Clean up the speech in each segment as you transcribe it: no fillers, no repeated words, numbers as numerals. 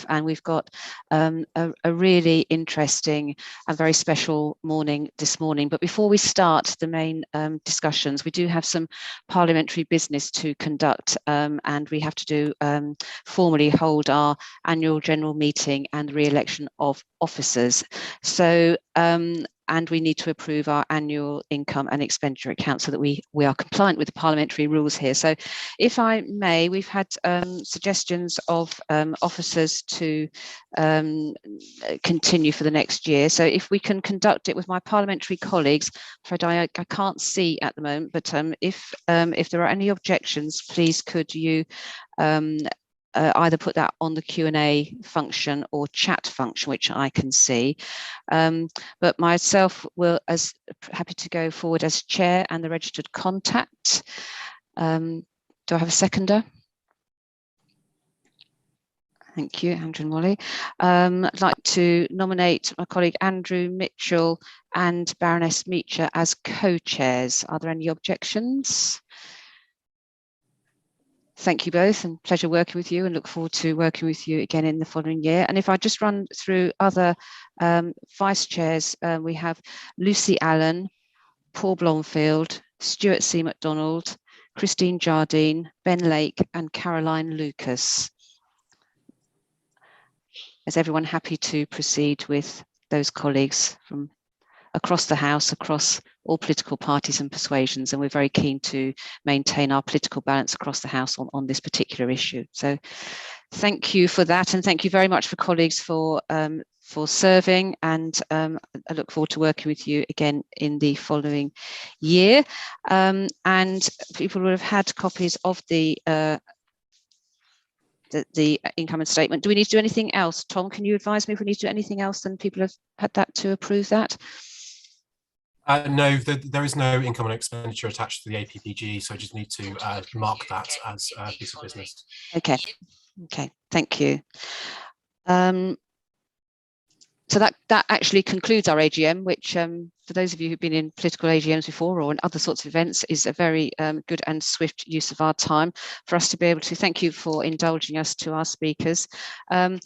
and we've got a really interesting and very special morning this morning. But before we start the main discussions, we do have some parliamentary business to conduct, and we have to do formally hold our annual general meeting and the re-election of officers. So and we need to approve our annual income and expenditure account so that we are compliant with the parliamentary rules here. So if I may, we've had suggestions of officers to continue for the next year. So if we can conduct it with my parliamentary colleagues, Fred, I can't see at the moment, but if there are any objections, please could you either put that on the Q&A function or chat function, which I can see. But myself will happy to go forward as chair and the registered contact. Do I have a seconder? Thank you, Andrew and Wally. I'd like to nominate my colleague Andrew Mitchell and Baroness Meacher as co-chairs. Are there any objections? Thank you both, and pleasure working with you, and look forward to working with you again in the following year. And if I just run through other vice chairs, we have Lucy Allen, Paul Blomfield, Stuart C. MacDonald, Christine Jardine, Ben Lake, and Caroline Lucas. Is everyone happy to proceed with those colleagues from across the House, across all political parties and persuasions? And we're very keen to maintain our political balance across the House on this particular issue. So thank you for that, and thank you very much for colleagues for serving, and I look forward to working with you again in the following year. And people will have had copies of the income and statement. Do we need to do anything else? Tom, can you advise me if we need to do anything else? Then people have had that to approve that. No, there is no income and expenditure attached to the APPG, so I just need to mark that as a piece of business. Okay, thank you. So that actually concludes our AGM, which for those of you who've been in political AGMs before or in other sorts of events is a very good and swift use of our time for us to be able to thank you for indulging us to our speakers. We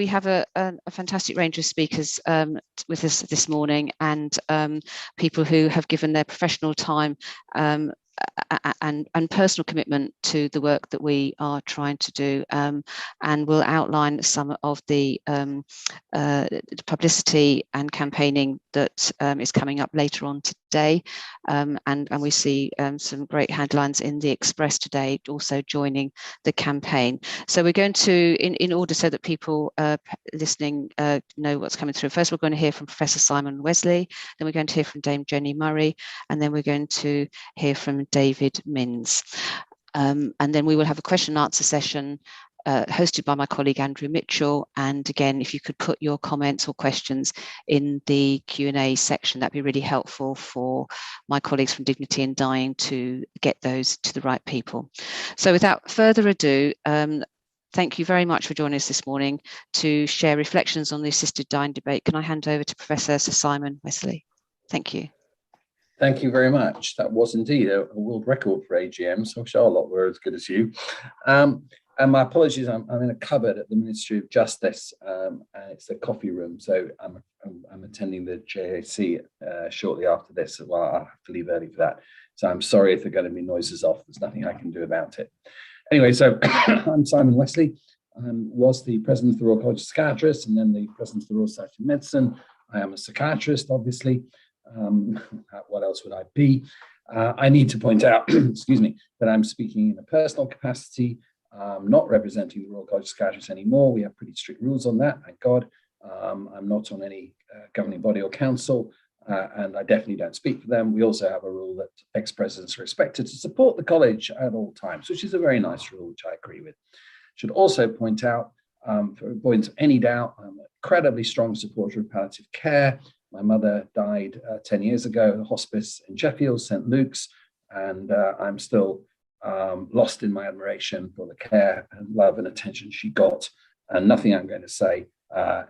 have a fantastic range of speakers with us this morning, and people who have given their professional time and personal commitment to the work that we are trying to do, and we'll outline some of the publicity and campaigning that is coming up later on today, and we see some great headlines in the Express today also joining the campaign. So we're going to, in order so that people listening know what's coming through, first we're going to hear from Professor Simon Wessely, then we're going to hear from Dame Jenny Murray, and then we're going to hear from David Minns. And then we will have a question and answer session hosted by my colleague Andrew Mitchell. And again, if you could put your comments or questions in the Q&A section, that'd be really helpful for my colleagues from Dignity in Dying to get those to the right people. So without further ado, thank you very much for joining us this morning to share reflections on the assisted dying debate. Can I hand over to Professor Sir Simon Wessely? Thank you. Thank you very much. That was indeed a world record for AGM, so Charlotte were as good as you. And my apologies, I'm in a cupboard at the Ministry of Justice, and it's a coffee room, so I'm attending the JAC shortly after this. Well, I'll have to leave early for that. So I'm sorry if there are going to be noises off. There's nothing I can do about it. Anyway, so I'm Simon Wessely. Was the president of the Royal College of Psychiatrists and then the president of the Royal Society of Medicine. I am a psychiatrist, obviously. What else would I be? I need to point out, excuse me, that I'm speaking in a personal capacity, not representing the Royal College of Psychiatrists anymore. We have pretty strict rules on that, thank God. I'm not on any governing body or council, and I definitely don't speak for them. We also have a rule that ex-presidents are expected to support the college at all times, which is a very nice rule, which I agree with. Should also point out, for avoidance of any doubt, I'm an incredibly strong supporter of palliative care. My mother died 10 years ago at a hospice in Sheffield, St. Luke's, and I'm still lost in my admiration for the care and love and attention she got. And nothing I'm going to say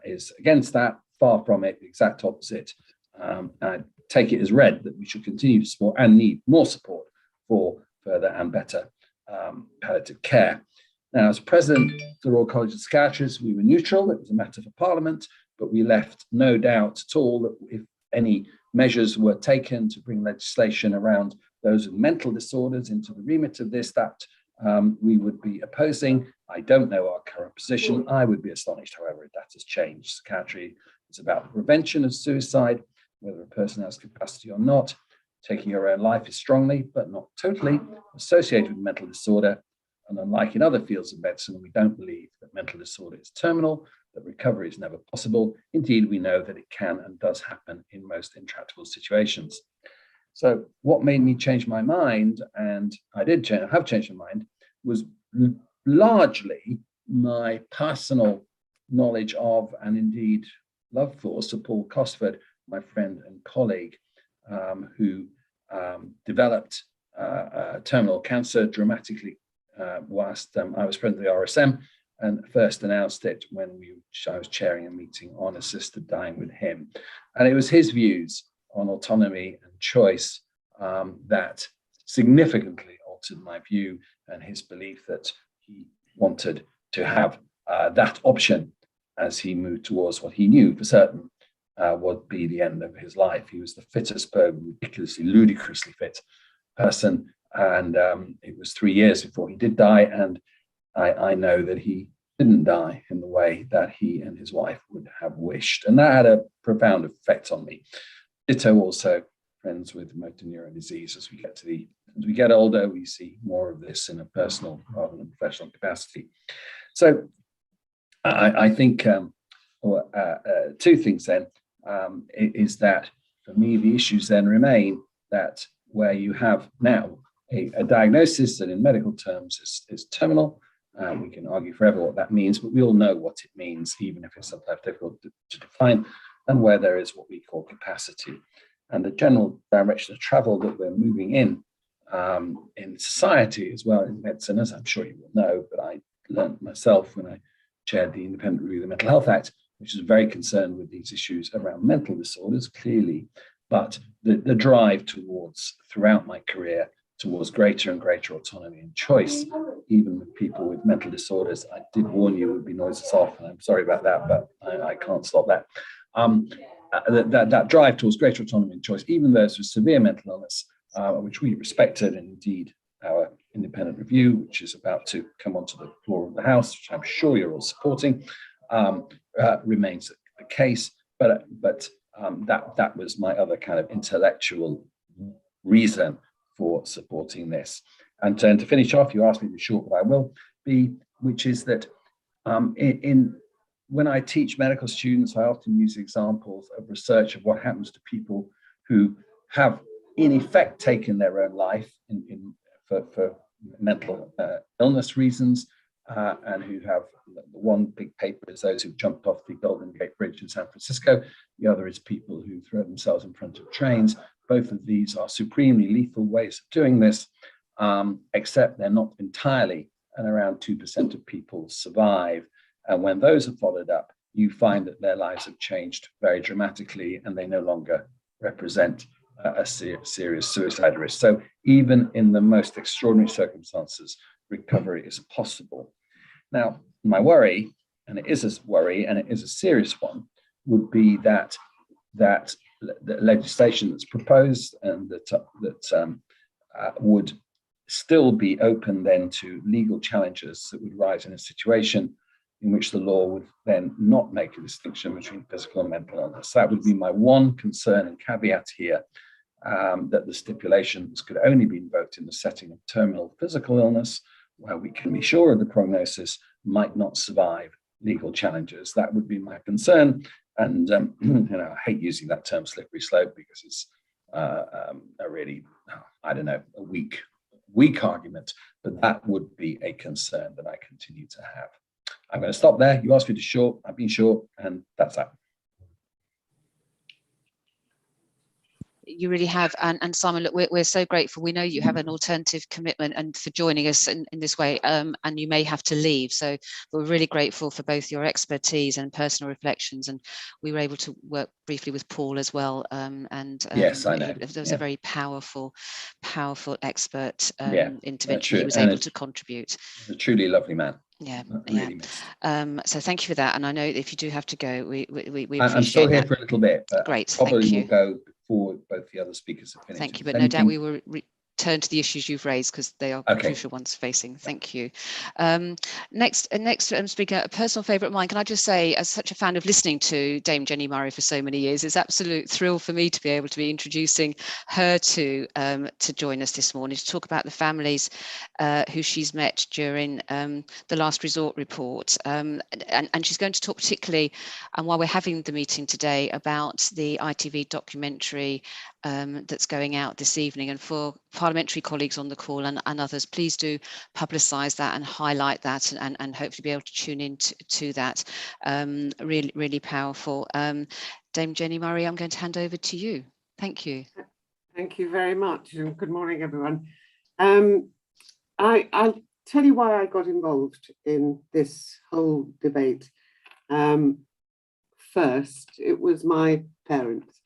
is against that, far from it, the exact opposite. I take it as read that we should continue to support and need more support for further and better palliative care. Now, as president of the Royal College of Psychiatrists, we were neutral. It was a matter for Parliament, but we left no doubt at all that if any measures were taken to bring legislation around those with mental disorders into the remit of this, that we would be opposing. I don't know our current position. I would be astonished, however, if that has changed. Psychiatry is about prevention of suicide, whether a person has capacity or not. Taking your own life is strongly, but not totally, associated with mental disorder. And unlike in other fields of medicine, we don't believe that mental disorder is terminal, that recovery is never possible. Indeed, we know that it can and does happen in most intractable situations. So what made me change my mind, and I have changed my mind, was largely my personal knowledge of, and indeed love for, Sir Paul Cosford, my friend and colleague, who developed terminal cancer dramatically whilst I was president of the RSM, and first announced it when I was chairing a meeting on assisted dying with him. And it was his views on autonomy and choice that significantly altered my view, and his belief that he wanted to have that option as he moved towards what he knew for certain would be the end of his life. He was the fittest, but ridiculously, ludicrously fit person. And it was 3 years before he did die. And I know that he didn't die in the way that he and his wife would have wished. And that had a profound effect on me. Ditto also friends with motor neuron disease. As we get older, we see more of this in a personal rather than professional capacity. So I think two things then is that for me, the issues then remain that where you have now a diagnosis that in medical terms is terminal. We can argue forever what that means, but we all know what it means, even if it's sometimes difficult to define, and where there is what we call capacity. And the general direction of travel that we're moving in society as well, in medicine, as I'm sure you will know, but I learned myself when I chaired the Independent Review of the Mental Health Act, which is very concerned with these issues around mental disorders, clearly, but the drive throughout my career, towards greater and greater autonomy and choice, even with people with mental disorders. I did warn you it would be noises off, and I'm sorry about that, but I can't stop that. That drive towards greater autonomy and choice, even those with severe mental illness, which we respected, and indeed our independent review, which is about to come onto the floor of the House, which I'm sure you're all supporting, remains the case. But that was my other kind of intellectual reason for supporting this. And to finish off, you asked me to be short, but I will be, which is that when I teach medical students, I often use examples of research of what happens to people who have in effect taken their own life for mental illness reasons, and who have the one big paper is those who've jumped off the Golden Gate Bridge in San Francisco. The other is people who throw themselves in front of trains. Both of these are supremely lethal ways of doing this, except they're not entirely, and around 2% of people survive. And when those are followed up, you find that their lives have changed very dramatically, and they no longer represent a serious suicide risk. So even in the most extraordinary circumstances, recovery is possible. Now, my worry, and it is a worry, and it is a serious one, would be that the legislation that's proposed and that would still be open then to legal challenges that would rise in a situation in which the law would then not make a distinction between physical and mental illness. That would be my one concern and caveat here, that the stipulations could only be invoked in the setting of terminal physical illness, where we can be sure of the prognosis, might not survive legal challenges. That would be my concern. And I hate using that term slippery slope, because it's a really, I don't know, a weak argument, but that would be a concern that I continue to have. I'm going to stop there. You asked me to short, I've been short, and that's that. You really have, and Simon, look, we're so grateful. We know you have an alternative commitment and for joining us in this way, and you may have to leave. So we're really grateful for both your expertise and personal reflections. And we were able to work briefly with Paul as well. Yes, I know. There was a very powerful expert intervention he he was able to contribute. A truly lovely man. Yeah, really missed. so thank you for that. And I know if you do have to go, we appreciate I'm still here that. for a little bit, but Great, probably thank will you. go before both the other speakers have finished. Thank you, but no doubt we will turn to the issues you've raised because they are crucial ones facing. Thank you. Next speaker, a personal favourite of mine. Can I just say, as such a fan of listening to Dame Jenny Murray for so many years, it's an absolute thrill for me to be able to be introducing her to join us this morning to talk about the families who she's met during the Last Resort report. And she's going to talk particularly, and while we're having the meeting today, about the ITV documentary that's going out this evening. And for parliamentary colleagues on the call and others, please do publicise that and highlight that and hopefully be able to tune in to that. Really, really powerful. Dame Jenny Murray, I'm going to hand over to you. Thank you. Thank you very much, and good morning, everyone. I'll tell you why I got involved in this whole debate. First, it was my parents.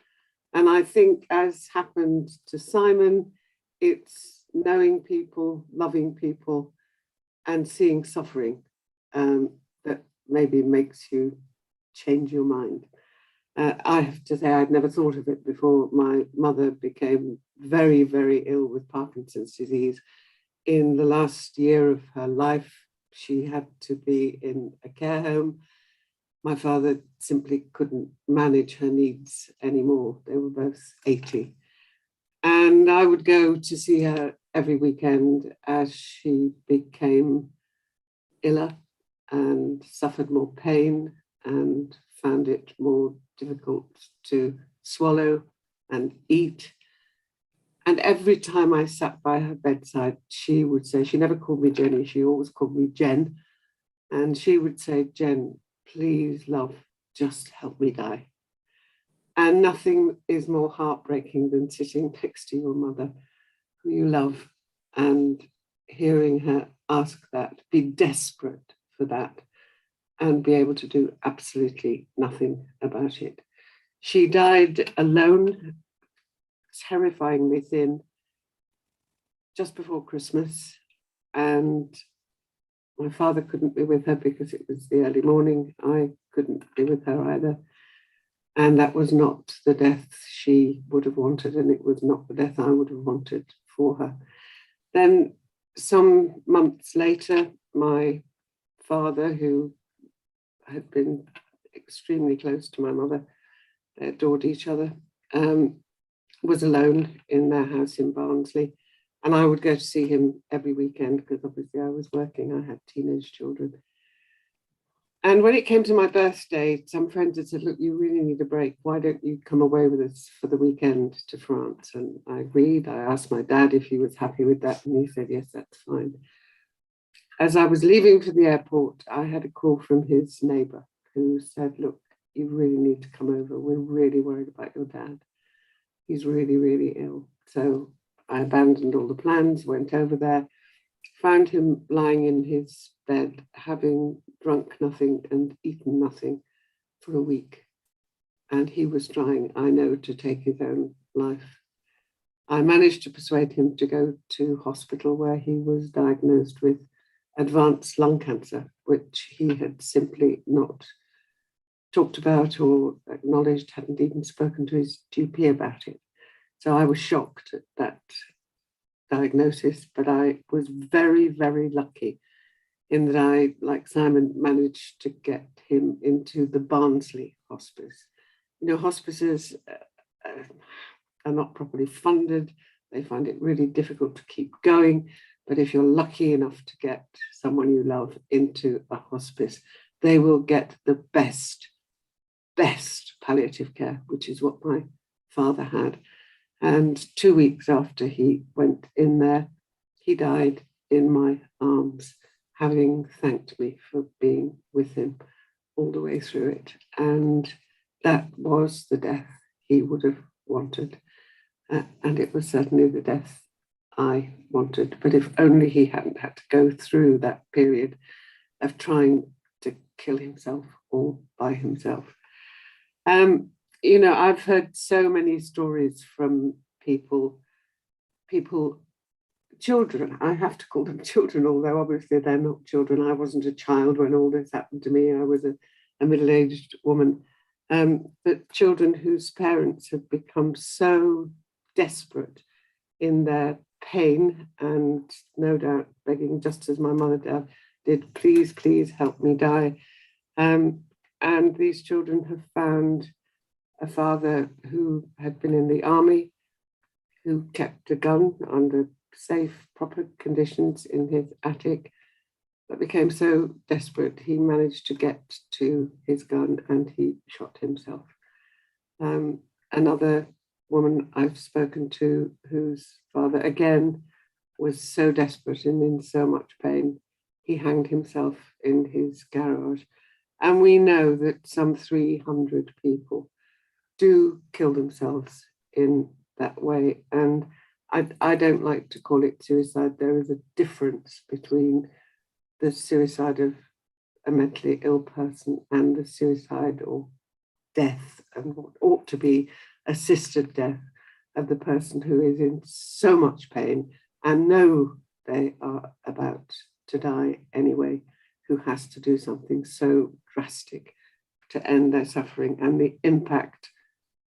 And I think, as happened to Simon, it's knowing people, loving people, and seeing suffering that maybe makes you change your mind. I have to say, I'd never thought of it before my mother became very, very ill with Parkinson's disease. In the last year of her life, she had to be in a care home. My father simply couldn't manage her needs anymore. They were both 80. And I would go to see her every weekend as she became iller and suffered more pain and found it more difficult to swallow and eat. And every time I sat by her bedside, she would say, she never called me Jenny, she always called me Jen. And she would say, Jen, please, love, just help me die. And nothing is more heartbreaking than sitting next to your mother, who you love, and hearing her ask that, be desperate for that, and be able to do absolutely nothing about it. She died alone, terrifyingly thin, just before Christmas. And my father couldn't be with her because it was the early morning. I couldn't be with her either. And that was not the death she would have wanted, and it was not the death I would have wanted for her. Then some months later, my father, who had been extremely close to my mother, they adored each other, was alone in their house in Barnsley. And I would go to see him every weekend because obviously I was working, I had teenage children. And when it came to my birthday, some friends had said, look, you really need a break. Why don't you come away with us for the weekend to France? And I agreed. I asked my dad if he was happy with that. And he said, yes, that's fine. As I was leaving for the airport, I had a call from his neighbour who said, look, you really need to come over. We're really worried about your dad. He's really, really ill. So I abandoned all the plans, went over there, found him lying in his bed, having drunk nothing and eaten nothing for a week. And he was trying, I know, to take his own life. I managed to persuade him to go to hospital where he was diagnosed with advanced lung cancer, which he had simply not talked about or acknowledged, hadn't even spoken to his GP about it. So I was shocked at that diagnosis, but I was very, very lucky in that I, like Simon, managed to get him into the Barnsley hospice. You know, hospices are not properly funded. They find it really difficult to keep going. But if you're lucky enough to get someone you love into a hospice, they will get the best palliative care, which is what my father had. And 2 weeks after he went in there, he died in my arms, having thanked me for being with him all the way through it. And that was the death he would have wanted. And it was certainly the death I wanted. But if only he hadn't had to go through that period of trying to kill himself all by himself. You know, I've heard so many stories from people children, I have to call them children, although obviously they're not children. I wasn't a child when all this happened to me. I was a middle-aged woman. But children whose parents have become so desperate in their pain and no doubt begging, just as my mother did, please, please help me die. And these children have found a father who had been in the army, who kept a gun under safe, proper conditions in his attic, but became so desperate he managed to get to his gun and he shot himself. Another woman I've spoken to whose father again was so desperate and in so much pain, he hanged himself in his garage. And we know that some 300 people do kill themselves in that way. And I don't like to call it suicide. There is a difference between the suicide of a mentally ill person and the suicide or death and what ought to be assisted death of the person who is in so much pain and know they are about to die anyway, who has to do something so drastic to end their suffering. And the impact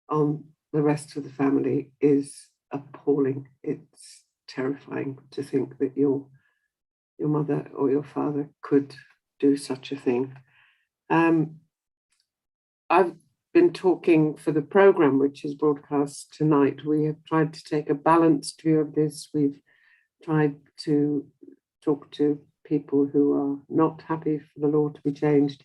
on the rest of the family is appalling. It's terrifying to think that your mother or your father could do such a thing. I've been talking for the program, which is broadcast tonight. We have tried to take a balanced view of this. We've tried to talk to people who are not happy for the law to be changed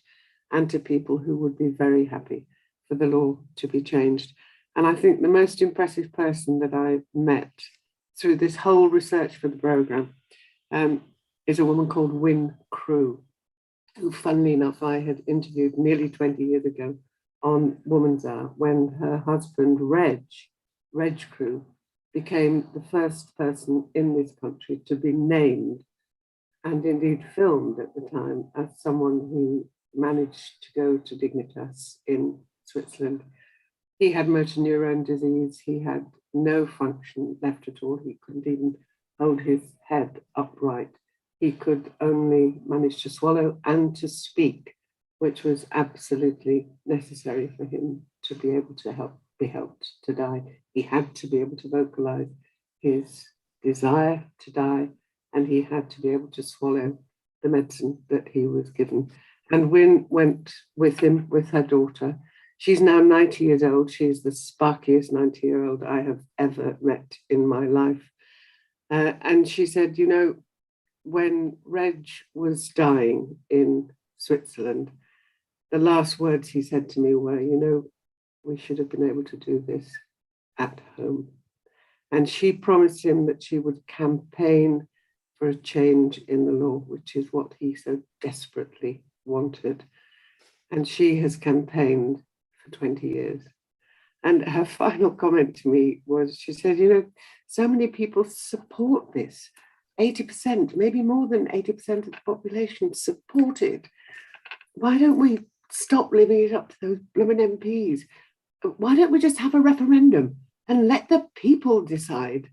and to people who would be very happy for the law to be changed. And I think the most impressive person that I've met through this whole research for the program is a woman called Wyn Crew, who, funnily enough, I had interviewed nearly 20 years ago on Woman's Hour when her husband, Reg Crew, became the first person in this country to be named and indeed filmed at the time as someone who managed to go to Dignitas in Switzerland. He had motor neurone disease. He had no function left at all. He couldn't even hold his head upright. He could only manage to swallow and to speak, which was absolutely necessary for him to be able to be helped to die. He had to be able to vocalize his desire to die, and he had to be able to swallow the medicine that he was given. And Wyn went with him, with her daughter. She's now 90 years old. She's the sparkiest 90-year-old I have ever met in my life. And she said, you know, when Reg was dying in Switzerland, the last words he said to me were, you know, we should have been able to do this at home. And she promised him that she would campaign for a change in the law, which is what he so desperately wanted. And she has campaigned for 20 years. And her final comment to me was, she said, you know, so many people support this. 80%, maybe more than 80% of the population support it. Why don't we stop leaving it up to those blooming MPs? Why don't we just have a referendum and let the people decide?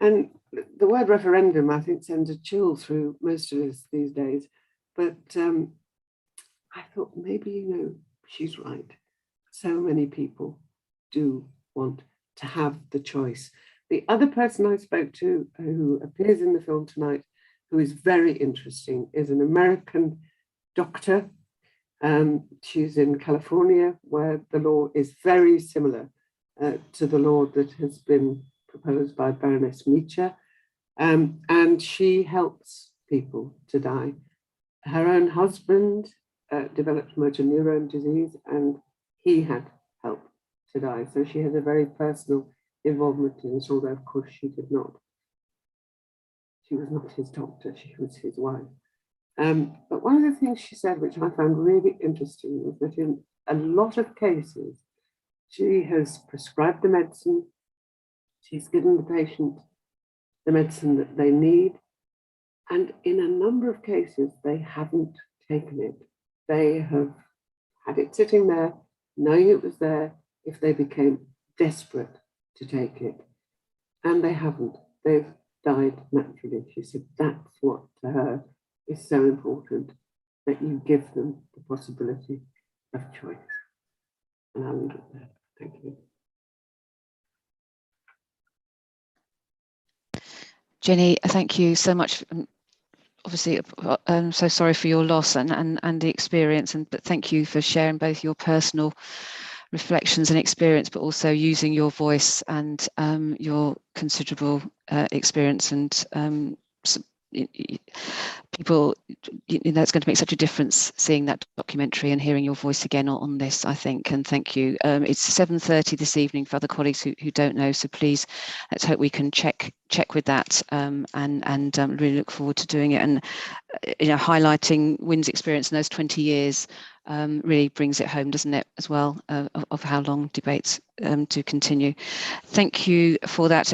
And the word referendum, I think, sends a chill through most of us these days. But I thought maybe, you know, she's right. So many people do want to have the choice. The other person I spoke to who appears in the film tonight, who is very interesting, is an American doctor. She's in California, where the law is very similar to the law that has been proposed by Baroness Meacher. And she helps people to die. Her own husband developed motor neurone disease, and he had help to die. So she has a very personal involvement in this, although of course she was not his doctor, she was his wife. But one of the things she said, which I found really interesting, was that in a lot of cases, she has prescribed the medicine, she's given the patient the medicine that they need, and in a number of cases, they haven't taken it. They have had it sitting there, knowing it was there, if they became desperate to take it. And they haven't. They've died naturally. She said that's what to her is so important, that you give them the possibility of choice. And I'll leave it there. Thank you. Jenny, thank you so much. Obviously, I'm so sorry for your loss and the experience, but thank you for sharing both your personal reflections and experience, but also using your voice and your considerable experience and people, it's going to make such a difference seeing that documentary and hearing your voice again on this, I think, and thank you. It's 7:30 this evening for other colleagues who don't know, so please, let's hope we can check with that and really look forward to doing it. And highlighting Wynn's experience in those 20 years really brings it home, doesn't it, as well, of how long debates do continue. Thank you for that.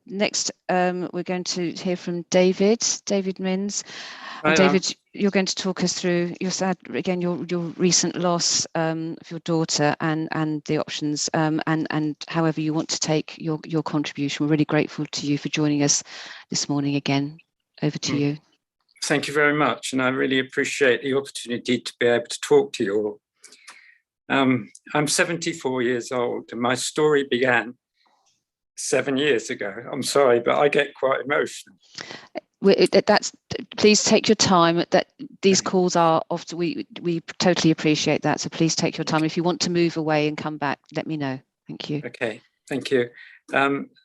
Next, we're going to hear from David Minns. David, you're going to talk us through your recent loss of your daughter and the options and however you want to take your contribution. We're really grateful to you for joining us this morning again. Over to you. Thank you very much, and I really appreciate the opportunity to be able to talk to you all. I'm 74 years old, and my story began 7 years ago. I'm sorry, but I get quite emotional. Please take your time. That these calls are often, we totally appreciate that. So please take your time. If you want to move away and come back, let me know. Thank you. Okay, thank you.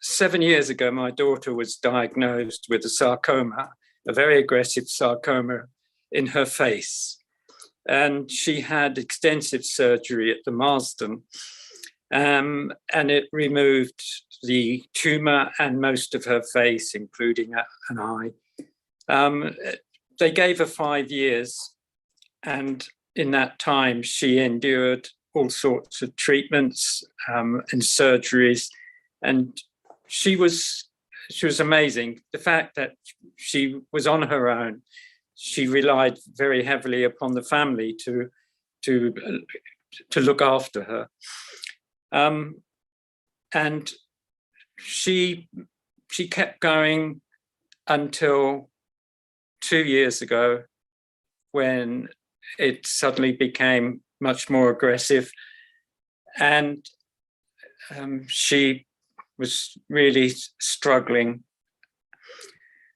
7 years ago, my daughter was diagnosed with a sarcoma, a very aggressive sarcoma in her face. And she had extensive surgery at the Marsden, and it removed the tumor and most of her face, including an eye. They gave her 5 years, and in that time, she endured all sorts of treatments and surgeries, and she was amazing. The fact that she was on her own, she relied very heavily upon the family to look after her, and she kept going until 2 years ago, when it suddenly became much more aggressive, and she was really struggling.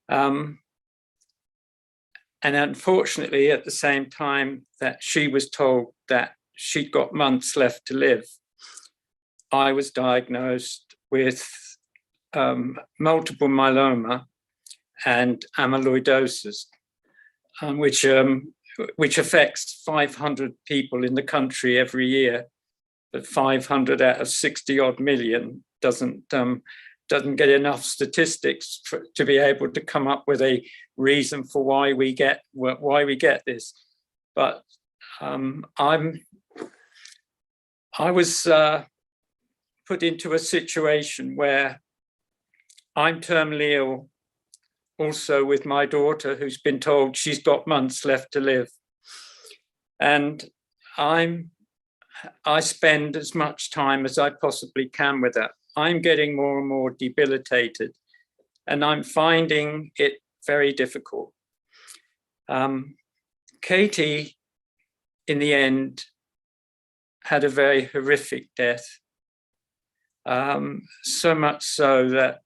And unfortunately, at the same time that she was told that she'd got months left to live, I was diagnosed with multiple myeloma and amyloidosis, which affects 500 people in the country every year, but 500 out of 60 odd million doesn't get enough statistics to be able to come up with a reason for why we get this. But I was put into a situation where I'm terminally ill, also with my daughter, who's been told she's got months left to live. And I spend as much time as I possibly can with her. I'm getting more and more debilitated, and I'm finding it very difficult. Katie, in the end, had a very horrific death. So much so that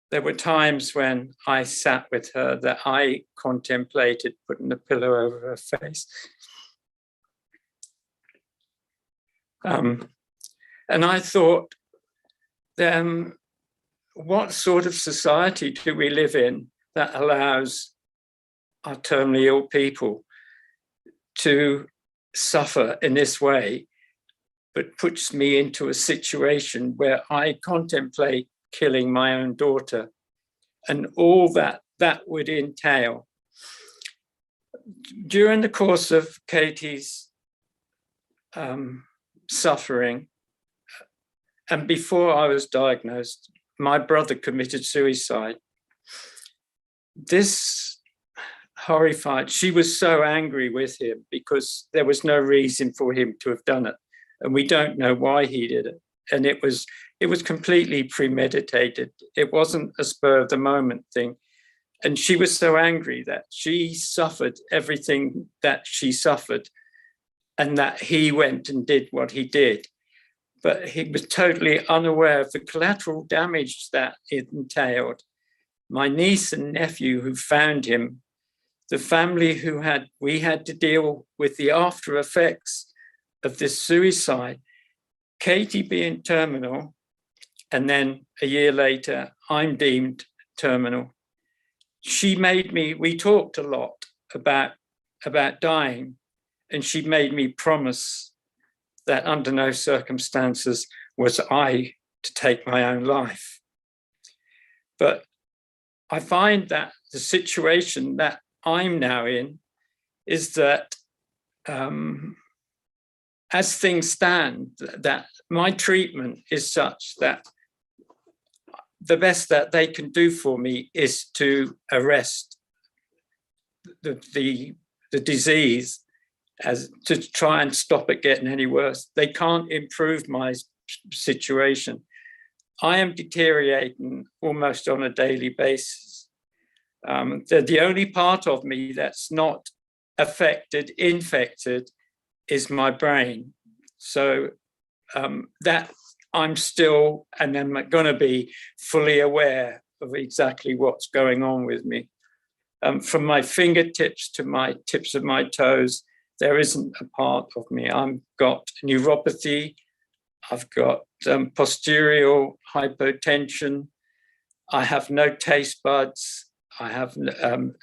there were times when I sat with her that I contemplated putting a pillow over her face. And I thought, then what sort of society do we live in that allows our terminally ill people to suffer in this way, but puts me into a situation where I contemplate killing my own daughter and all that would entail. During the course of Katie's suffering, and before I was diagnosed, my brother committed suicide. This horrified, she was so angry with him because there was no reason for him to have done it. And we don't know why he did it. and it was completely premeditated. It wasn't a spur of the moment thing. And she was so angry that she suffered everything that she suffered, and that he went and did what he did. But he was totally unaware of the collateral damage that it entailed. My niece and nephew who found him, the family we had to deal with the after effects of this suicide, Katie being terminal, and then a year later, I'm deemed terminal. We talked a lot about dying, and she made me promise that under no circumstances was I to take my own life. But I find that the situation that I'm now in is that as things stand, that my treatment is such that the best that they can do for me is to arrest the disease, as to try and stop it getting any worse. They can't improve my situation. I am deteriorating almost on a daily basis. The only part of me that's not infected is my brain. So that I'm still, and I'm going to be fully aware of exactly what's going on with me. From my fingertips to my tips of my toes, there isn't a part of me. I've got neuropathy, I've got posterior hypotension, I have no taste buds, I have I'm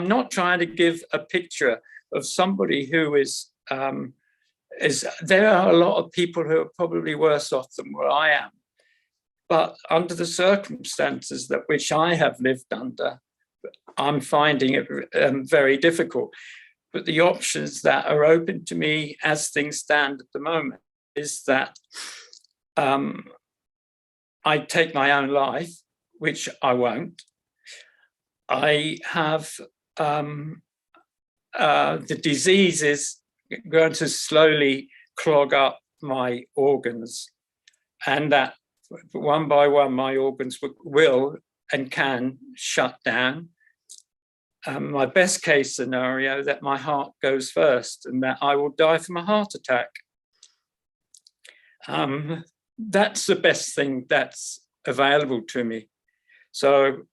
not trying to give a picture of somebody who is there are a lot of people who are probably worse off than where I am. But under the circumstances that which I have lived under, I'm finding it very difficult. But the options that are open to me as things stand at the moment is that I take my own life, which I won't. I have the disease is going to slowly clog up my organs, and that one by one my organs will and can shut down. My best case scenario, that my heart goes first and that I will die from a heart attack. That's the best thing that's available to me. So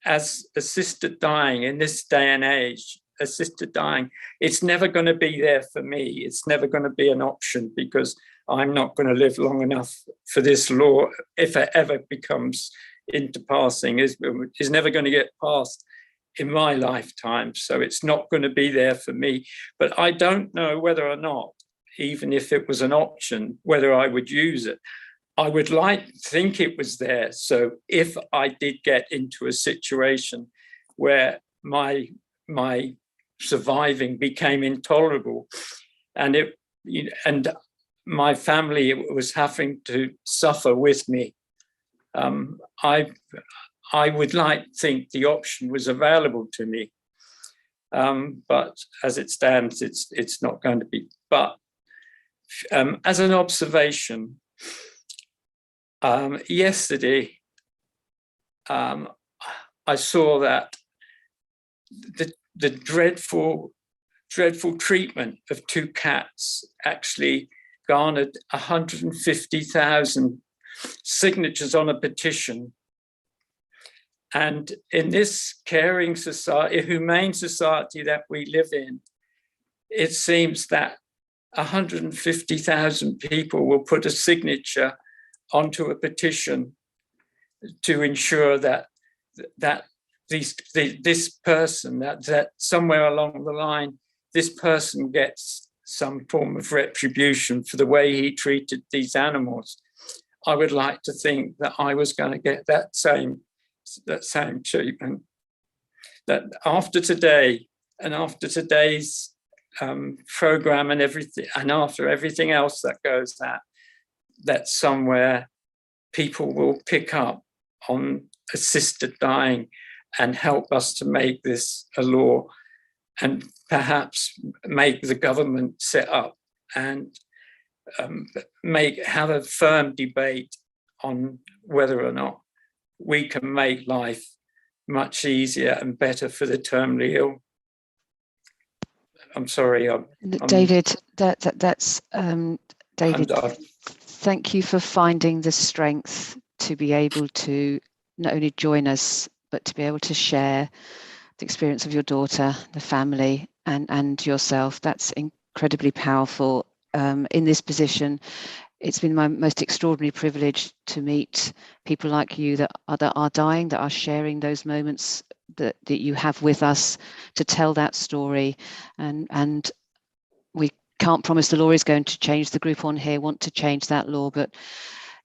as assisted dying in this day and age, assisted dying, it's never going to be there for me. It's never going to be an option, because I'm not going to live long enough for this law, if it ever becomes into passing, is never going to get passed in my lifetime. So it's not going to be there for me. But I don't know whether or not, even if it was an option, whether I would use it. I would like to think it was there. So if I did get into a situation where my surviving became intolerable, and my family was having to suffer with me, I would like to think the option was available to me. But as it stands, it's not going to be. But as an observation, yesterday, I saw that the dreadful treatment of two cats actually garnered 150,000 signatures on a petition. And in this caring society, humane society that we live in, it seems that 150,000 people will put a signature onto a petition to ensure that this person, that somewhere along the line, this person gets some form of retribution for the way he treated these animals. I would like to think that I was going to get that same treatment. That after today, and after today's program and everything, and after everything else that goes that somewhere people will pick up on assisted dying and help us to make this a law. and perhaps make the government sit up and have a firm debate on whether or not we can make life much easier and better for the terminally ill. I'm sorry, David. That's David. Thank you for finding the strength to be able to not only join us, but to be able to share the experience of your daughter, the family, and yourself. That's incredibly powerful. In this position, it's been my most extraordinary privilege to meet people like you that are dying, that are sharing those moments that you have with us to tell that story. And we can't promise the law is going to change. The group on here want to change that law, but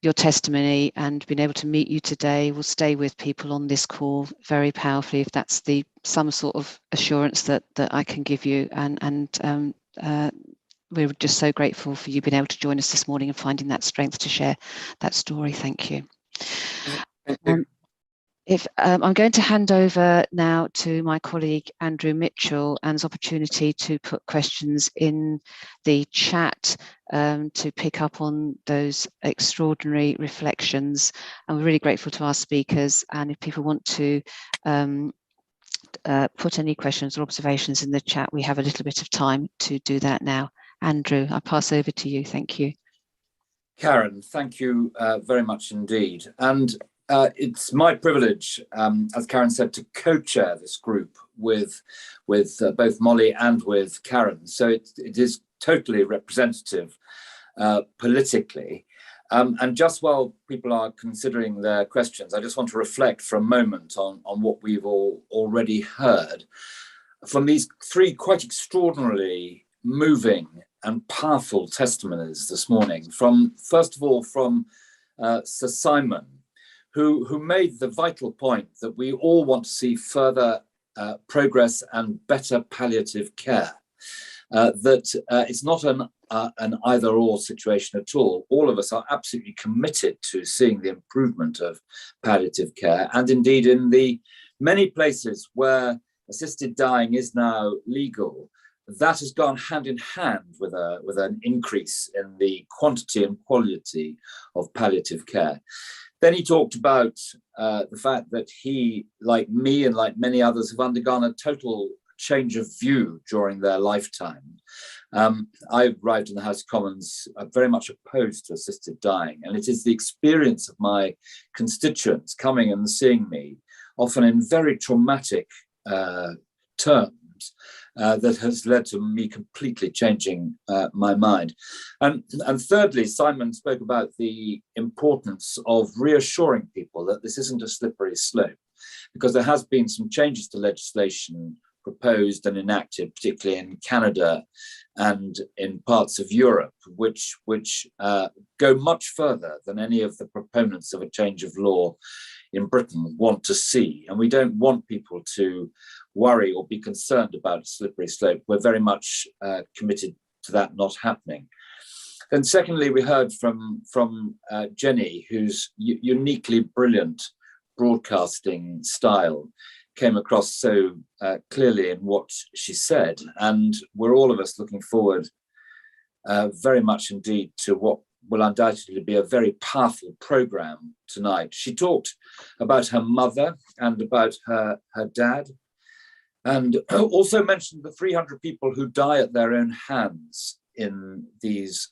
your testimony and being able to meet you today will stay with people on this call very powerfully, if that's some sort of assurance that I can give you. And we're just so grateful for you being able to join us this morning and finding that strength to share that story. Thank you. I'm going to hand over now to my colleague Andrew Mitchell and his opportunity to put questions in the chat to pick up on those extraordinary reflections. And we're really grateful to our speakers. And if people want to put any questions or observations in the chat, we have a little bit of time to do that now. Andrew, I pass over to you. Thank you. Karen, thank you very much indeed. And it's my privilege, as Karen said, to co-chair this group with both Molly and with Karen. So it is totally representative politically. And just while people are considering their questions, I just want to reflect for a moment on what we've all already heard from these three quite extraordinarily moving and powerful testimonies this morning. First of all, from Sir Simon, who made the vital point that we all want to see further progress and better palliative care. That it's not an either-or situation at all. All of us are absolutely committed to seeing the improvement of palliative care, and indeed in the many places where assisted dying is now legal, that has gone hand in hand with an increase in the quantity and quality of palliative care. Then he talked about the fact that he, like me and like many others, have undergone a total change of view during their lifetime. I arrived in the House of Commons very much opposed to assisted dying, and it is the experience of my constituents coming and seeing me, often in very traumatic terms, that has led to me completely changing my mind. And thirdly, Simon spoke about the importance of reassuring people that this isn't a slippery slope, because there has been some changes to legislation proposed and enacted, particularly in Canada and in parts of Europe, which go much further than any of the proponents of a change of law in Britain want to see. And we don't want people to worry or be concerned about a slippery slope. We're very much committed to that not happening. Then secondly, we heard from Jenny, whose uniquely brilliant broadcasting style came across so clearly in what she said. And we're all of us looking forward very much indeed to what will undoubtedly be a very powerful programme tonight. She talked about her mother and about her dad, and also mentioned the 300 people who die at their own hands in these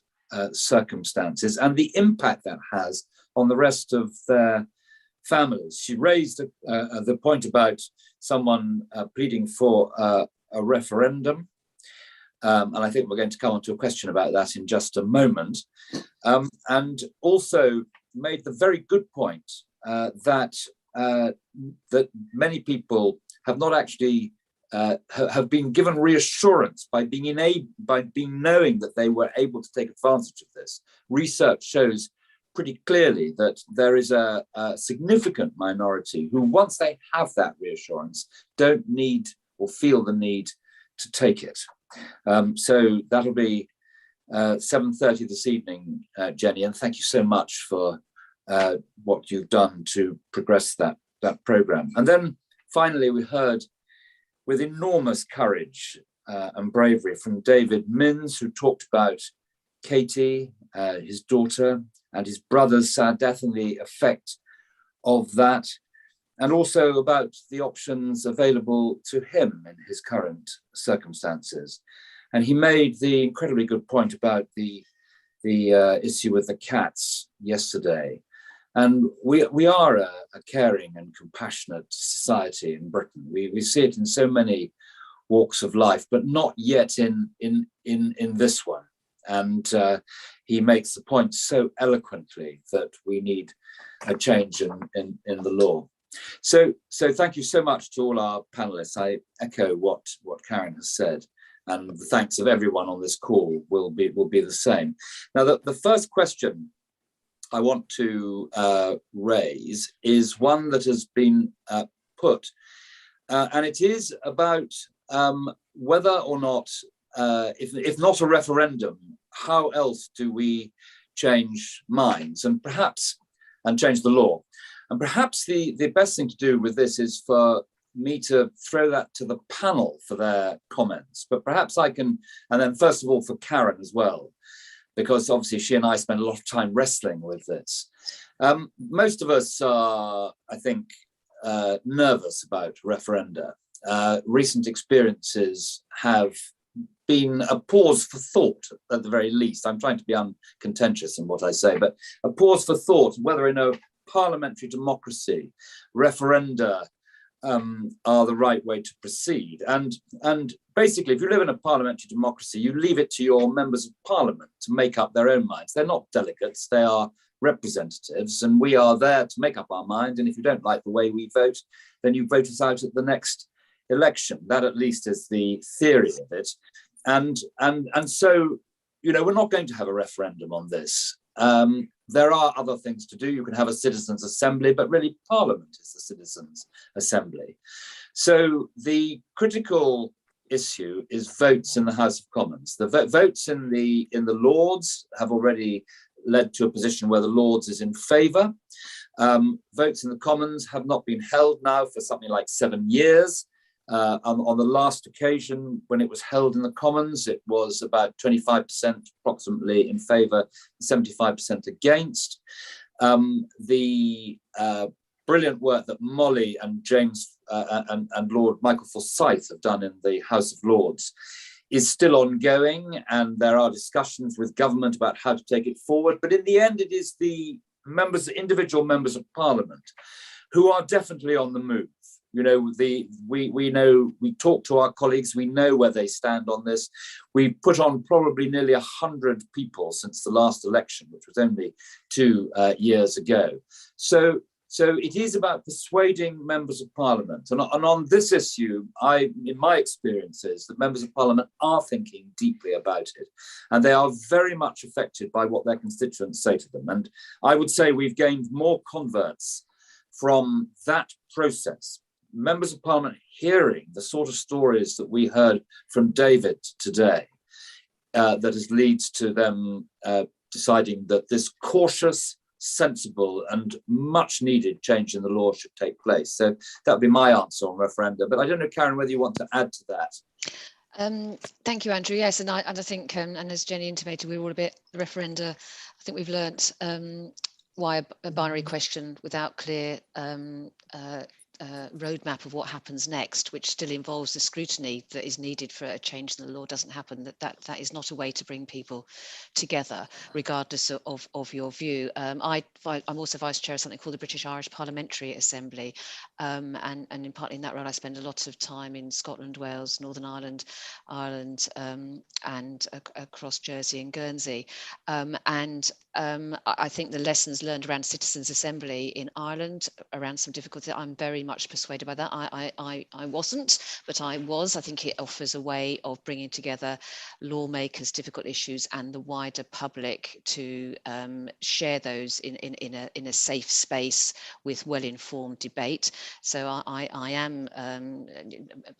circumstances and the impact that has on the rest of their families. She raised the point about someone pleading for a referendum. And I think we're going to come on to a question about that in just a moment. And also made the very good point that many people have not actually have been given reassurance by being knowing that they were able to take advantage of this. Research shows pretty clearly that there is a significant minority who, once they have that reassurance, don't need or feel the need to take it. So that'll be 7:30 this evening, Jenny, and thank you so much for what you've done to progress that programme. And then finally, we heard with enormous courage and bravery from David Minns, who talked about Katie, his daughter, and his brother's sad death and the effect of that, and also about the options available to him in his current circumstances. And he made the incredibly good point about the issue with the cats yesterday. And we are a caring and compassionate society in Britain. We see it in so many walks of life, but not yet in this one. And he makes the point so eloquently that we need a change in the law. So thank you so much to all our panelists. I echo what Karen has said, and the thanks of everyone on this call will be the same. Now, the first question I want to raise is one that has been put, and it is about whether or not, if not a referendum, how else do we change minds and change the law? And perhaps the best thing to do with this is for me to throw that to the panel for their comments. But perhaps I can, and then first of all for Karen as well, because obviously she and I spend a lot of time wrestling with this. Most of us are, I think, nervous about referenda. Recent experiences have been a pause for thought, at the very least. I'm trying to be uncontentious in what I say, but a pause for thought, whether in a parliamentary democracy, referenda are the right way to proceed. And basically, if you live in a parliamentary democracy, you leave it to your members of parliament to make up their own minds. They're not delegates, they are representatives, and we are there to make up our mind. And if you don't like the way we vote, then you vote us out at the next election. That at least is the theory of it. And so, you know, we're not going to have a referendum on this. There are other things to do. You can have a citizens' assembly, but really Parliament is the citizens' assembly. So the critical issue is votes in the House of Commons. The votes in the Lords have already led to a position where the Lords is in favour. Votes in the Commons have not been held now for something like 7 years. On the last occasion when it was held in the Commons, it was about 25% approximately in favour, 75% against. The brilliant work that Molly and James and Lord Michael Forsyth have done in the House of Lords is still ongoing, and there are discussions with government about how to take it forward. But in the end, it is the individual members of Parliament who are definitely on the move. You know, we talk to our colleagues, we know where they stand on this. We put on probably nearly 100 people since the last election, which was only 2 years ago. So it is about persuading members of Parliament. And on this issue, in my experiences, that members of Parliament are thinking deeply about it. And they are very much affected by what their constituents say to them. And I would say we've gained more converts from that process. Members of Parliament hearing the sort of stories that we heard from David today, that leads to them deciding that this cautious, sensible and much needed change in the law should take place. So that would be my answer on referenda. But I don't know, Karen, whether you want to add to that. Thank you, Andrew. Yes, and I think, and as Jenny intimated, we were all a bit referenda. I think we've learnt why a binary question without clear roadmap of what happens next, which still involves the scrutiny that is needed for a change in the law, doesn't happen. That is not a way to bring people together, regardless of your view. I'm also vice chair of something called the British Irish Parliamentary Assembly, and in partly in that role, I spend a lot of time in Scotland, Wales, Northern Ireland, and across Jersey and Guernsey. I think the lessons learned around Citizens' Assembly in Ireland, around some difficulty, I'm very much persuaded by that. I wasn't, but I was. I think it offers a way of bringing together lawmakers, difficult issues, and the wider public to share those in a safe space with well-informed debate. So I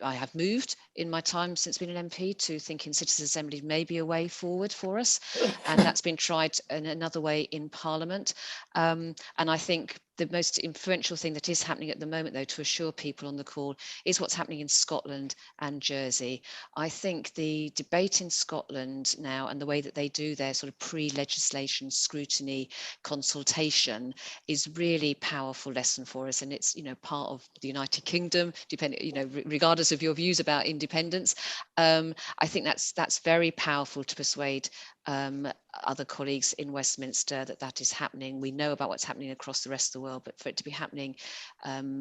have moved in my time since being an MP to thinking Citizens' Assembly may be a way forward for us, and that's been tried in another way in Parliament. And I think the most influential thing that is happening at the moment, though, to assure people on the call, is what's happening in Scotland and Jersey. I think the debate in Scotland now and the way that they do their sort of pre-legislation scrutiny consultation is really powerful lesson for us, and it's, you know, part of the United Kingdom, depending, you know, regardless of your views about independence. I think that's very powerful to persuade other colleagues in Westminster that is happening. We know about what's happening across the rest of the world, but for it to be happening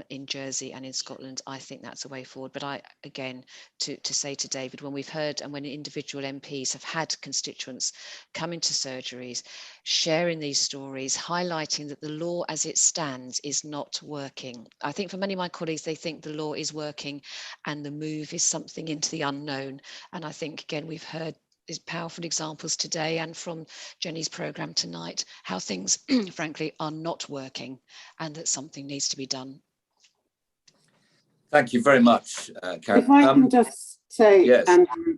in Jersey and in Scotland, I think that's a way forward. But I, again, to say to David, when we've heard and when individual MPs have had constituents come into surgeries, sharing these stories, highlighting that the law as it stands is not working. I think for many of my colleagues, they think the law is working and the move is something into the unknown. And I think, again, we've heard these powerful examples today and from Jenny's programme tonight, how things, frankly, are not working and that something needs to be done. Thank you very much, Karen. If I can just say, yes. Andrew,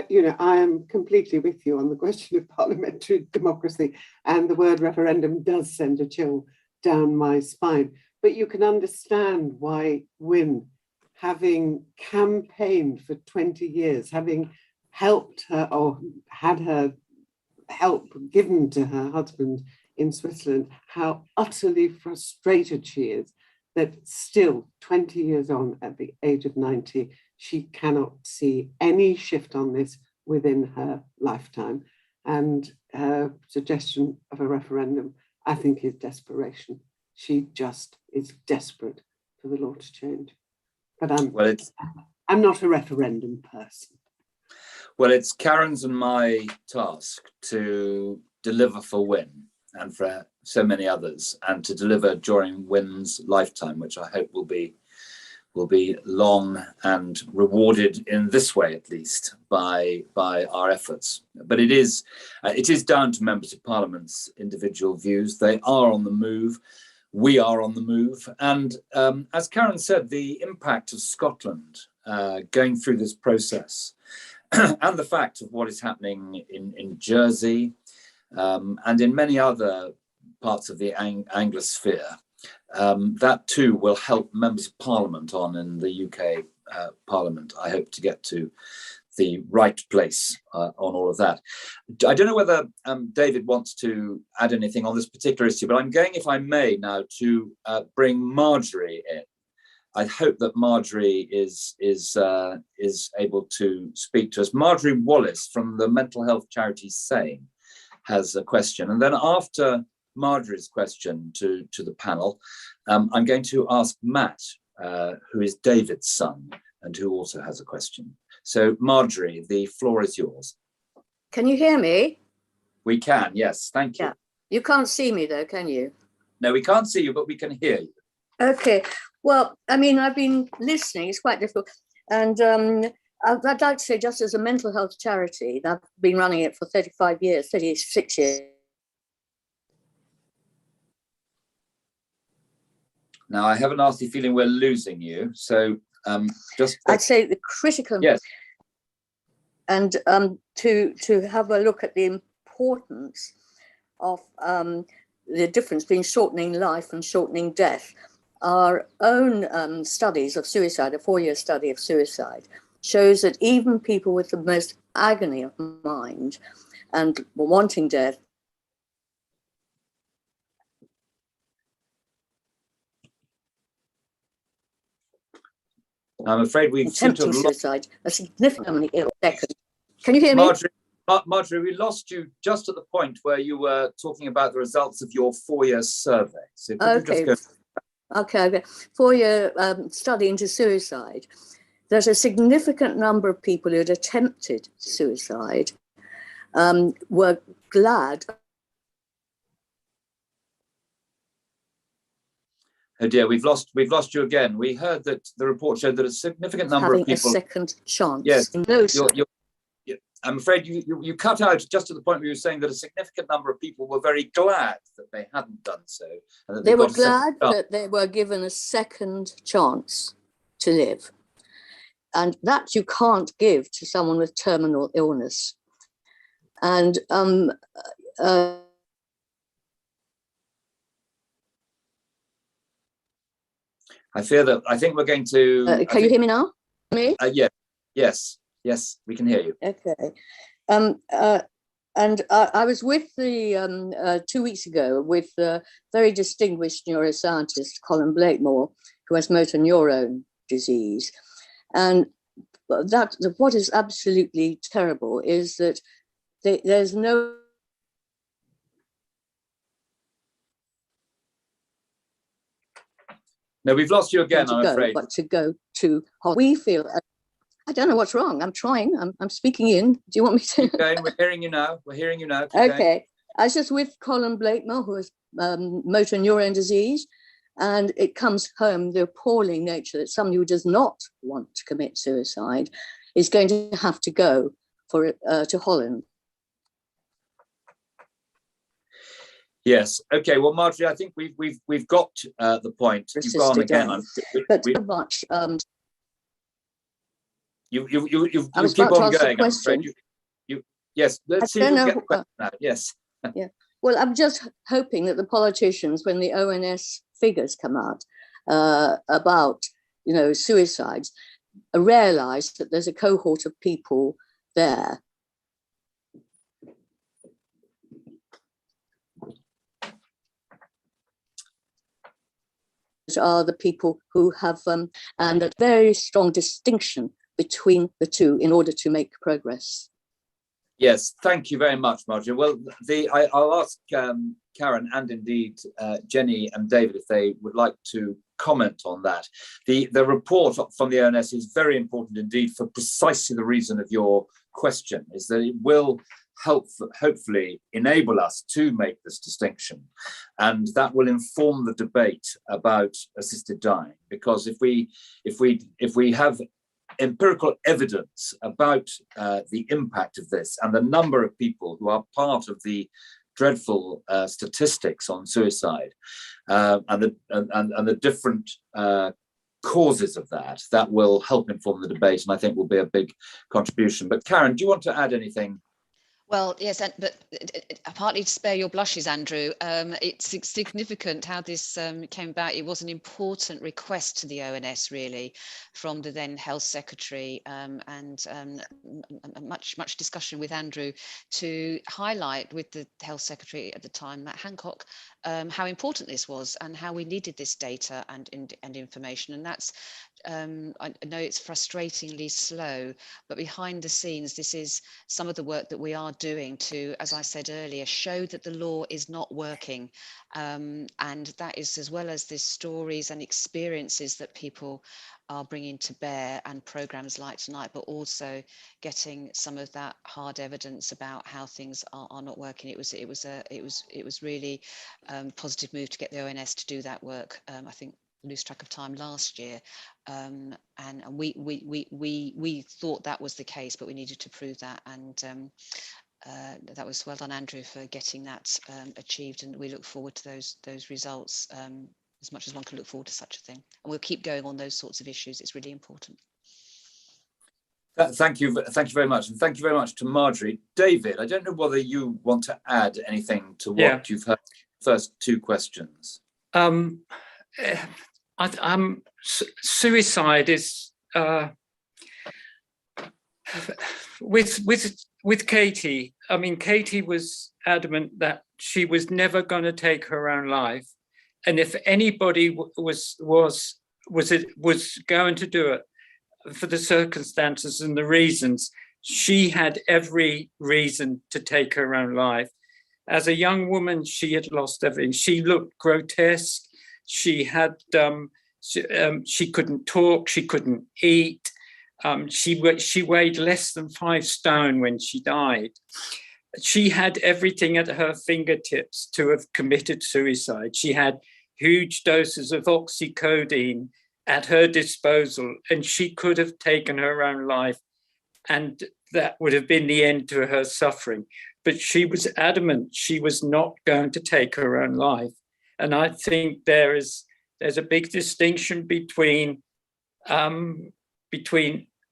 you know, I am completely with you on the question of parliamentary democracy, and the word referendum does send a chill down my spine. But you can understand why Wynne, having campaigned for 20 years, having helped her or had her help given to her husband in Switzerland, how utterly frustrated she is that still 20 years on, at the age of 90, she cannot see any shift on this within her lifetime. And her suggestion of a referendum, I think, is desperation. She just is desperate for the law to change. But I'm not a referendum person. Well, it's Karen's and my task to deliver for Wynne and for so many others, and to deliver during Wynne's lifetime, which I hope will be long and rewarded in this way, at least, by our efforts. But it is down to members of Parliament's individual views. They are on the move. We are on the move. And as Karen said, the impact of Scotland going through this process and the fact of what is happening in Jersey and in many other parts of the Anglosphere, that too will help members of Parliament on in the UK Parliament, I hope, to get to the right place on all of that. I don't know whether David wants to add anything on this particular issue, but I'm going, if I may now, to bring Marjorie in. I hope that Marjorie is able to speak to us. Marjorie Wallace from the mental health charity SANE has a question. And then after Marjorie's question to the panel, I'm going to ask Matt, who is David's son and who also has a question. So Marjorie, the floor is yours. Can you hear me? We can, yes, thank you. Yeah. You can't see me though, can you? No, we can't see you, but we can hear you. Okay. Well, I mean, I've been listening, it's quite difficult. And I'd like to say, just as a mental health charity, I've been running it for 36 years. Now, I have a nasty feeling we're losing you. So I'd say the critical, yes, and to have a look at the importance of the difference between shortening life and shortening death. Our own studies of suicide, a 4-year study of suicide, shows that even people with the most agony of mind and wanting death. I'm afraid we've attempting suicide, a significantly ill second. Can you hear me? Marjorie, we lost you just at the point where you were talking about the results of your 4-year survey. So could you just go? Okay. 4-year study into suicide. There's a significant number of people who had attempted suicide were glad. Oh dear, we've lost you again. We heard that the report showed that a significant number of people having a second chance. Yes, in those. I'm afraid you cut out just at the point where you were saying that a significant number of people were very glad that they hadn't done so. And that they were glad that they were given a second chance to live. And that you can't give to someone with terminal illness. And I think we're going to. Can you hear me now? Me? Yeah. Yes. We can hear you. Okay. And I was with the 2 weeks ago with the very distinguished neuroscientist Colin Blakemore, who has motor neurone disease. And what is absolutely terrible is that there's no No, we've lost you again, I'm afraid. But to go to, we feel, I don't know what's wrong. I'm trying, I'm speaking in. Do you want me to? Keep going. We're hearing you now. Keep Okay. going. I was just with Colin Blakemore, who has motor neurone disease. And it comes home the appalling nature that somebody who does not want to commit suicide is going to have to go to Holland. Yes. Okay. Well, Marjorie, I think we've got the point. You've gone again. But so much. You keep on going. I'm afraid. Yes. Let's see if we can get the question out. Yes. Yeah. Well, I'm just hoping that the politicians, when the ONS figures come out about suicides, realise that there's a cohort of people there are the people who have and a very strong distinction between the two in order to make progress. Yes, thank you very much, Marjorie. Well, I'll ask Karen and indeed Jenny and David if they would like to comment on that. The report from the ONS is very important indeed for precisely the reason of your question, is that it will hopefully enable us to make this distinction, and that will inform the debate about assisted dying. Because if we have empirical evidence about the impact of this and the number of people who are part of the dreadful statistics on suicide and the different causes of that will help inform the debate, and I think will be a big contribution. But Karen, do you want to add anything? Well, yes, but partly to spare your blushes, Andrew, it's significant how this came about. It was an important request to the ONS, really, from the then Health Secretary, and much discussion with Andrew to highlight with the Health Secretary at the time, Matt Hancock, how important this was and how we needed this data and information. And that's, I know it's frustratingly slow, but behind the scenes, this is some of the work that we are doing to, as I said earlier, show that the law is not working. And that is as well as the stories and experiences that people are bringing to bear, and programs like tonight, but also getting some of that hard evidence about how things are not working. It was really positive move to get the ONS to do that work. I think lose track of time last year, and we thought that was the case, but we needed to prove that, and that was well done, Andrew, for getting that achieved, and we look forward to those results as much as one can look forward to such a thing, and we'll keep going on those sorts of issues. It's really important. Thank you very much, and thank you very much to Marjorie. David, I don't know whether you want to add anything to what you've heard. First two questions. Suicide is with Katie. I mean, Katie was adamant that she was never going to take her own life, and if anybody was going to do it for the circumstances and the reasons, she had every reason to take her own life. As a young woman, she had lost everything. She looked grotesque. She had, she couldn't talk. She couldn't eat. She weighed less than 5 stone when she died. She had everything at her fingertips to have committed suicide. She had huge doses of oxycodone at her disposal, and she could have taken her own life, and that would have been the end to her suffering. But she was adamant she was not going to take her own life. And I think there's a big distinction between the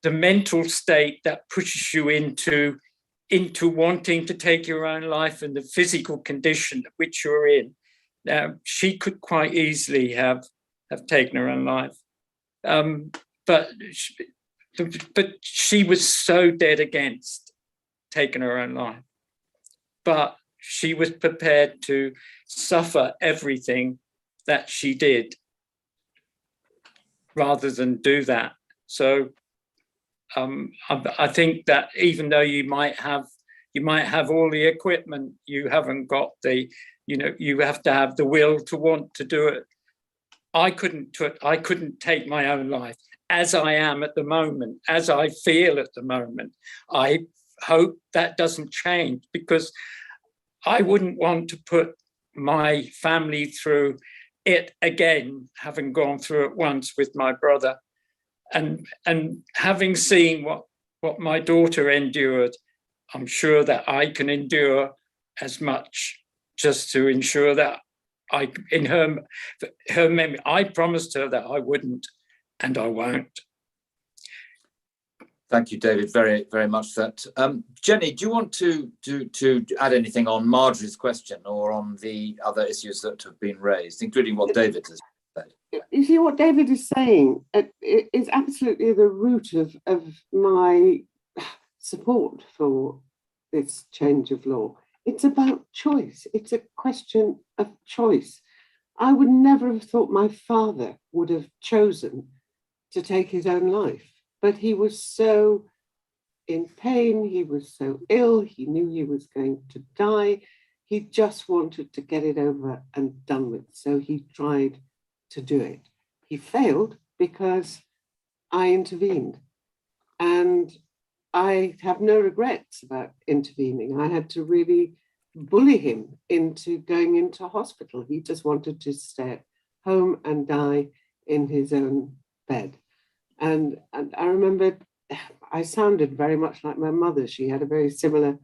mental state that pushes you into wanting to take your own life and the physical condition which you're in. Now, she could quite easily have have taken her own life. But she was so dead against taking her own life. But she was prepared to suffer everything that she did rather than do that. So I think that even though you might have all the equipment, you haven't got the, you have to have the will to want to do it. I couldn't take my own life as I am at the moment, as I feel at the moment. I hope that doesn't change, because I wouldn't want to put my family through it again, having gone through it once with my brother, and having seen what my daughter endured. I'm sure that I can endure as much, just to ensure that in her memory, I promised her that I wouldn't, and I won't. Thank you, David, very, very much for that. Jenny, do you want to add anything on Marjorie's question or on the other issues that have been raised, including what David has said? You see, what David is saying is absolutely the root of my support for this change of law. It's about choice. It's a question of choice. I would never have thought my father would have chosen to take his own life, but he was so in pain, he was so ill, he knew he was going to die. He just wanted to get it over and done with, so he tried to do it. He failed because I intervened, and I have no regrets about intervening. I had to really bully him into going into hospital. He just wanted to stay at home and die in his own bed. And I remember I sounded very much like my mother. She had a very similar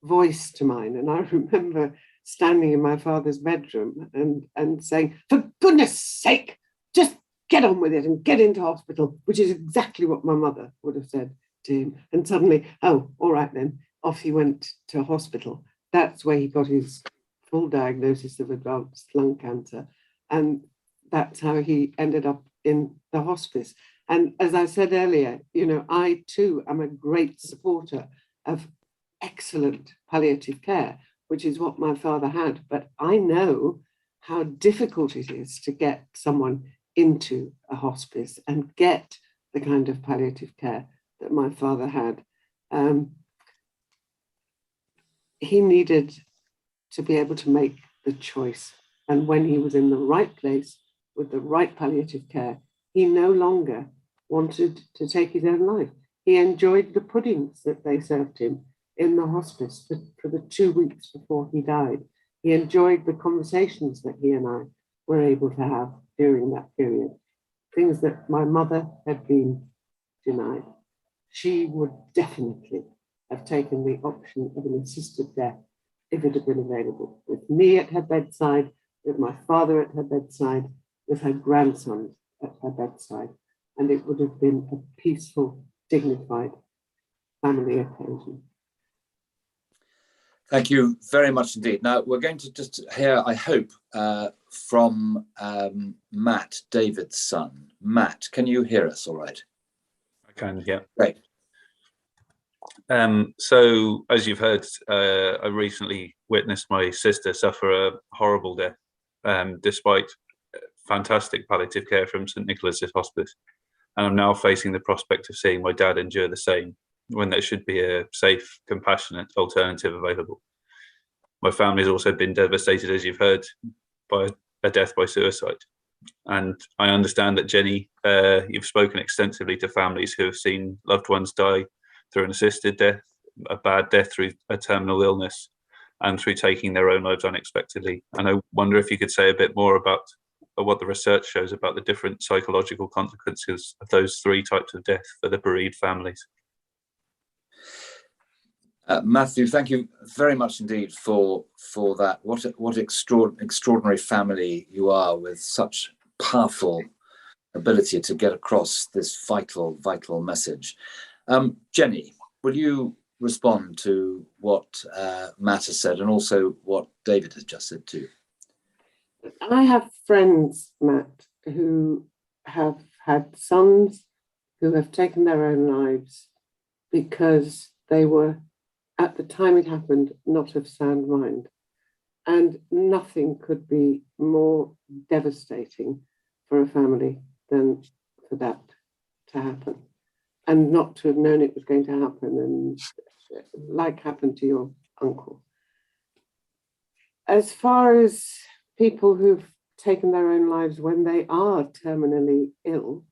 voice to mine. And I remember standing in my father's bedroom and saying, for goodness sake, just get on with it and get into hospital, which is exactly what my mother would have said to him. And suddenly, oh, all right then, off he went to hospital. That's where he got his full diagnosis of advanced lung cancer. And that's how he ended up in the hospice. And as I said earlier, I too am a great supporter of excellent palliative care, which is what my father had. But I know how difficult it is to get someone into a hospice and get the kind of palliative care that my father had. He needed to be able to make the choice. And when he was in the right place with the right palliative care, he no longer wanted to take his own life. He enjoyed the puddings that they served him in the hospice for the 2 weeks before he died. He enjoyed the conversations that he and I were able to have during that period, things that my mother had been denied. She would definitely have taken the option of an assisted death if it had been available, with me at her bedside, with my father at her bedside, with her grandson at her bedside. And it would have been a peaceful, dignified family occasion. Thank you very much indeed. Now, we're going to just hear, I hope, from Matt, David's son. Matt, can you hear us all right? I can, yeah. Great. So, as you've heard, I recently witnessed my sister suffer a horrible death, despite fantastic palliative care from St Nicholas's Hospice. And I'm now facing the prospect of seeing my dad endure the same, when there should be a safe, compassionate alternative available. My family has also been devastated, as you've heard, by a death by suicide. And I understand that, Jenny, you've spoken extensively to families who have seen loved ones die through an assisted death, a bad death through a terminal illness, and through taking their own lives unexpectedly. And I wonder if you could say a bit more about what the research shows about the different psychological consequences of those three types of death for the bereaved families. Matthew, thank you very much indeed for that. What extraordinary family you are, with such powerful ability to get across this vital message. Jenny, will you respond to what Matt has said and also what David has just said too? I have friends, Matt, who have had sons who have taken their own lives because they were, at the time it happened, not of sound mind. And nothing could be more devastating for a family than for that to happen, and not to have known it was going to happen, and like happened to your uncle. As far as people who've taken their own lives when they are terminally ill,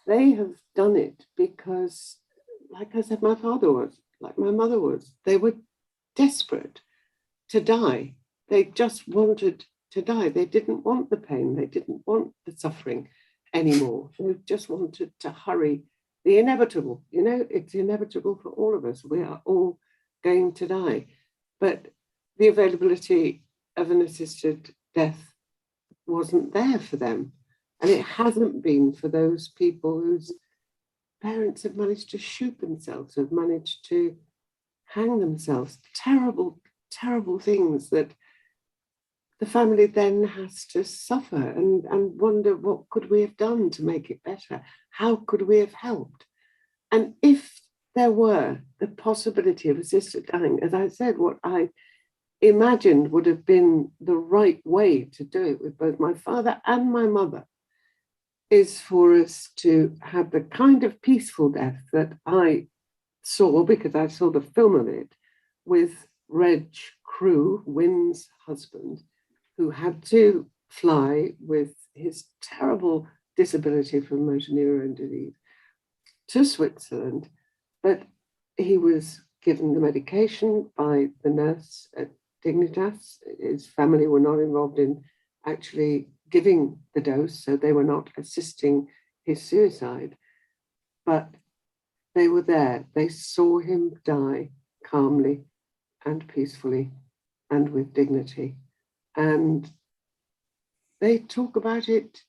they have done it because, like I said, my father was, like my mother was, they were desperate to die. They just wanted to die. They didn't want the pain. They didn't want the suffering anymore. They just wanted to hurry the inevitable. You know, it's inevitable for all of us. We are all going to die. But the availability of an assisted death wasn't there for them. And it hasn't been for those people whose parents have managed to shoot themselves, have managed to hang themselves. Terrible, terrible things that the family then has to suffer and wonder, what could we have done to make it better? How could we have helped? And if there were the possibility of assisted dying, as I said, what I imagined would have been the right way to do it with both my father and my mother, is for us to have the kind of peaceful death that I saw, because I saw the film of it, with Reg Crew, Wynn's husband, who had to fly with his terrible disability from motor neurone disease to Switzerland, but he was given the medication by the nurse at Dignitas. His family were not involved in actually giving the dose, so they were not assisting his suicide, but they were there. They saw him die calmly and peacefully and with dignity. And they talk about it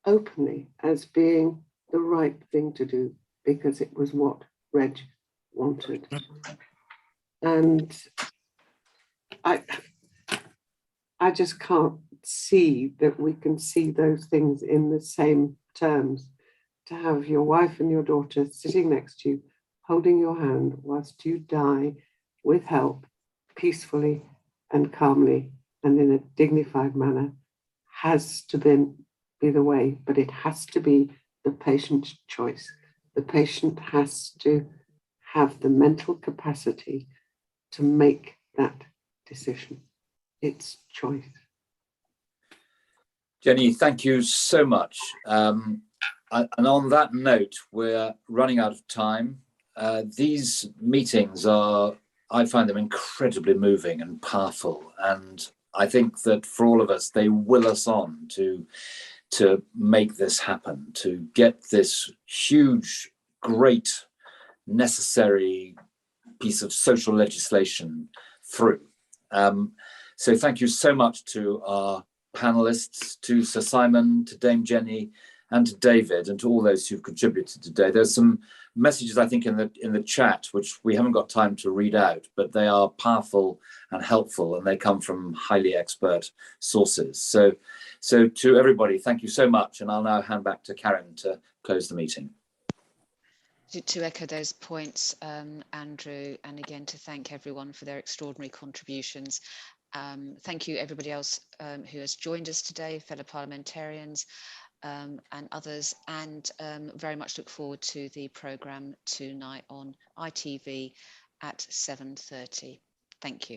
openly as being the right thing to do because it was what Reg wanted. And I just can't see that we can see those things in the same terms. To have your wife and your daughter sitting next to you, holding your hand whilst you die with help, peacefully and calmly and in a dignified manner, has to be the way, but it has to be the patient's choice. The patient has to have the mental capacity to make that decision. It's choice. Jenny, thank you so much. And on that note, we're running out of time. These meetings I find them incredibly moving and powerful. And I think that for all of us, they will us on to make this happen, to get this huge, great, necessary piece of social legislation through. So thank you so much to our panelists, to Sir Simon, to Dame Jenny, and to David, and to all those who've contributed today. There's some messages, I think, in the chat, which we haven't got time to read out, but they are powerful and helpful, and they come from highly expert sources. So to everybody, thank you so much, and I'll now hand back to Karen to close the meeting. To echo those points, Andrew, and again to thank everyone for their extraordinary contributions. Thank you everybody else who has joined us today, fellow parliamentarians and others, and very much look forward to the programme tonight on ITV at 7:30. Thank you.